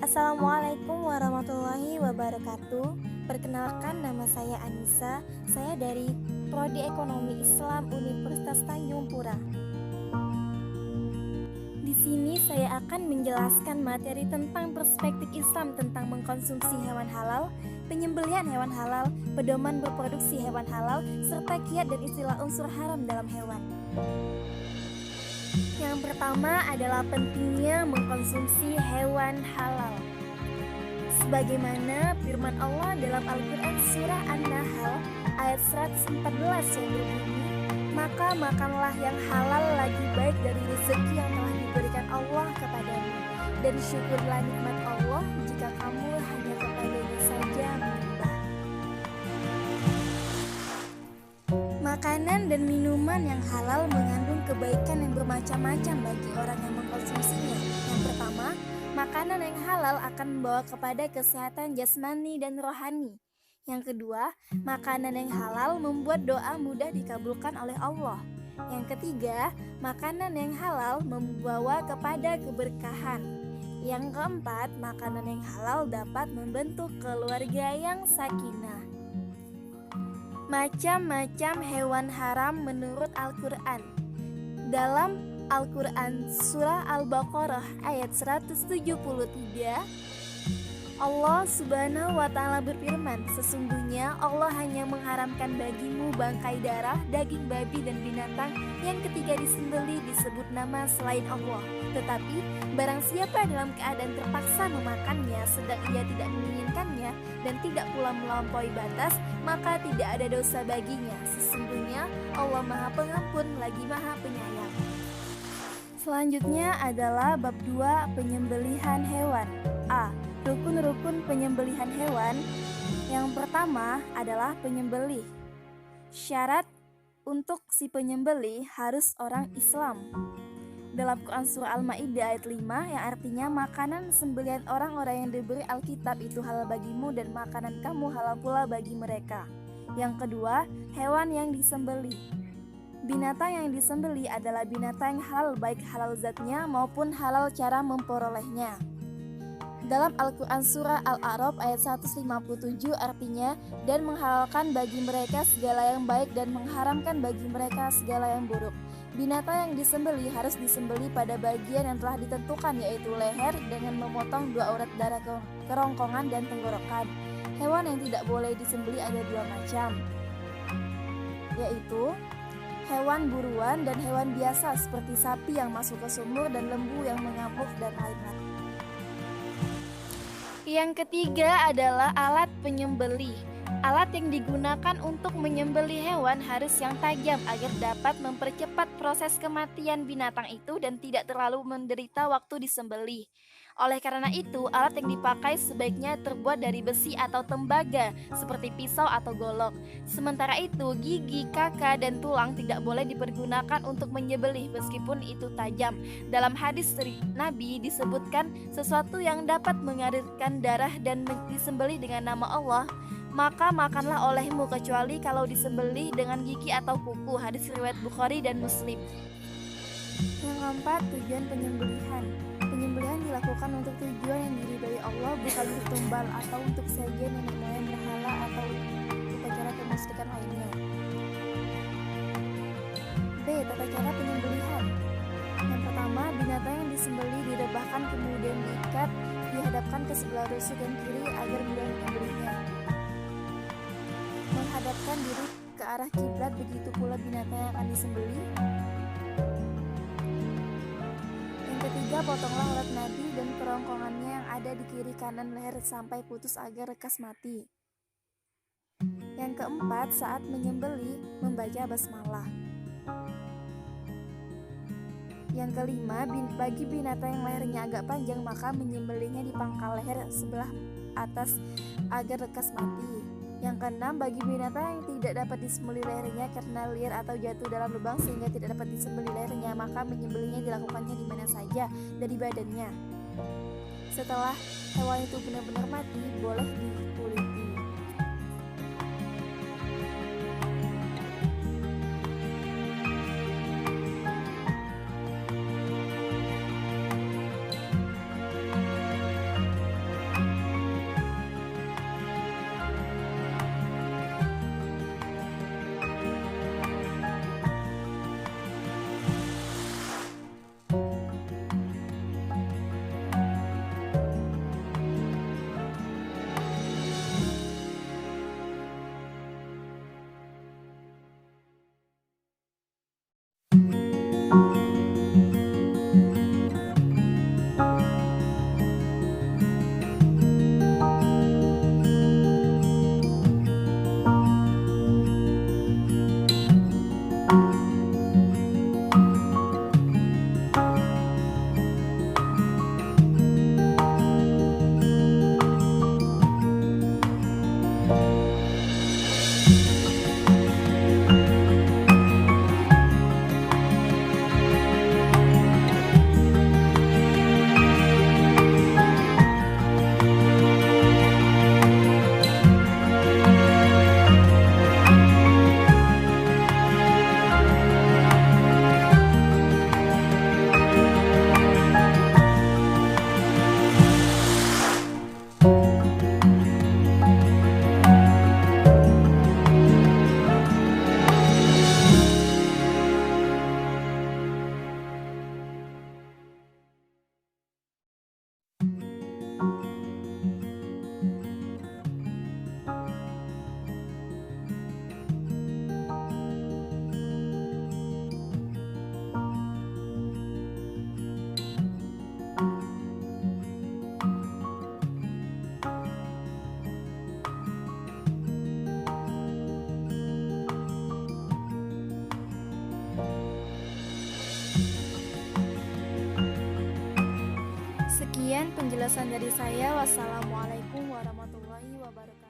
Assalamualaikum warahmatullahi wabarakatuh. Perkenalkan, nama saya Anissa. Saya dari Prodi Ekonomi Islam Universitas Tanjung Pura. Di sini saya akan menjelaskan materi tentang perspektif Islam tentang mengkonsumsi hewan halal, penyembelihan hewan halal, pedoman berproduksi hewan halal, serta kiat dan istilah unsur haram dalam hewan. Yang pertama adalah pentingnya mengkonsumsi hewan halal. Sebagaimana firman Allah dalam Al-Quran Surah An-Nahl ayat 114 yang berbunyi, maka makanlah yang halal lagi baik dari rezeki yang telah diberikan Allah kepadamu, dan syukurlah nikmat Allah jika kamu hanya kepadanya saja menyembah. Makanan dan minuman yang halal mengandung kebaikan yang bermacam-macam bagi orang yang mengkonsumsinya. Yang pertama, makanan yang halal akan membawa kepada kesehatan jasmani dan rohani. Yang kedua, makanan yang halal membuat doa mudah dikabulkan oleh Allah. Yang ketiga, makanan yang halal membawa kepada keberkahan. Yang keempat, makanan yang halal dapat membentuk keluarga yang sakinah. Macam-macam hewan haram menurut Al-Quran. Dalam Al-Quran Surah Al-Baqarah ayat 173, Allah Subhanahu wa Ta'ala berfirman, sesungguhnya Allah hanya mengharamkan bagimu bangkai darah, daging babi dan binatang yang ketika disembelih disebut nama selain Allah. Tetapi barang siapa dalam keadaan terpaksa memakannya sedang ia tidak menginginkannya dan tidak pula melampaui batas, maka tidak ada dosa baginya. Sesungguhnya Allah Maha Pengampun lagi Maha Penyayang. Selanjutnya adalah bab 2, penyembelihan hewan. A. Rukun-rukun penyembelihan hewan. Yang pertama adalah penyembelih. Syarat untuk si penyembelih harus orang Islam. Dalam Quran Surah Al-Ma'idah ayat 5 yang artinya makanan sembelihan orang-orang yang diberi Alkitab itu halal bagimu dan makanan kamu halal pula bagi mereka. Yang kedua, hewan yang disembelih. Binatang yang disembelih adalah binatang yang halal, baik halal zatnya maupun halal cara memperolehnya. Dalam Al-Quran Surah Al-A'raf ayat 157 artinya, dan menghalalkan bagi mereka segala yang baik dan mengharamkan bagi mereka segala yang buruk. Binatang yang disembelih harus disembelih pada bagian yang telah ditentukan, yaitu leher dengan memotong 2 urat darah kerongkongan dan tenggorokan. Hewan yang tidak boleh disembelih ada 2 macam, yaitu hewan buruan dan hewan biasa seperti sapi yang masuk ke sumur dan lembu yang mengamuk dan lain-lain. Yang ketiga adalah alat penyembelih. Alat yang digunakan untuk menyembelih hewan harus yang tajam agar dapat mempercepat proses kematian binatang itu dan tidak terlalu menderita waktu disembelih. Oleh karena itu, alat yang dipakai sebaiknya terbuat dari besi atau tembaga seperti pisau atau golok. Sementara itu, gigi, kakak, dan tulang tidak boleh dipergunakan untuk menyembelih meskipun itu tajam. Dalam hadis Nabi disebutkan sesuatu yang dapat mengalirkan darah dan disembelih dengan nama Allah, maka makanlah olehmu kecuali kalau disembelih dengan gigi atau kuku. Hadis riwayat Bukhari dan Muslim. Yang keempat, tujuan penyembelihan. Penyembelihan dilakukan untuk tujuan yang diridhai Allah, bukan untuk tumbal atau untuk sajian nenek moyang berhala atau upacara kemusyrikan lainnya. B. Tata cara penyembelihan. Yang pertama, binatang yang disembelih direbahkan kemudian diikat, dihadapkan ke sebelah rusuk dan kiri agar mudah menyembelihnya. Menghadapkan diri ke arah kiblat, begitu pula binatang yang akan disembelih. Yang ketiga, potonglah urat nadi dan kerongkongannya yang ada di kiri kanan leher sampai putus agar lekas mati. Yang keempat, saat menyembelih membaca basmalah. Yang kelima, bagi binatang yang lehernya agak panjang maka menyembelihnya di pangkal leher sebelah atas agar lekas mati. Yang keenam, bagi binatang yang tidak dapat disembelih lehernya karena liar atau jatuh dalam lubang sehingga tidak dapat disembelih lehernya, maka menyembelihnya dilakukannya di mana saja dari badannya. Setelah hewan itu benar-benar mati, boleh dikuliti. penjelasan dari saya. Wassalamualaikum warahmatullahi wabarakatuh.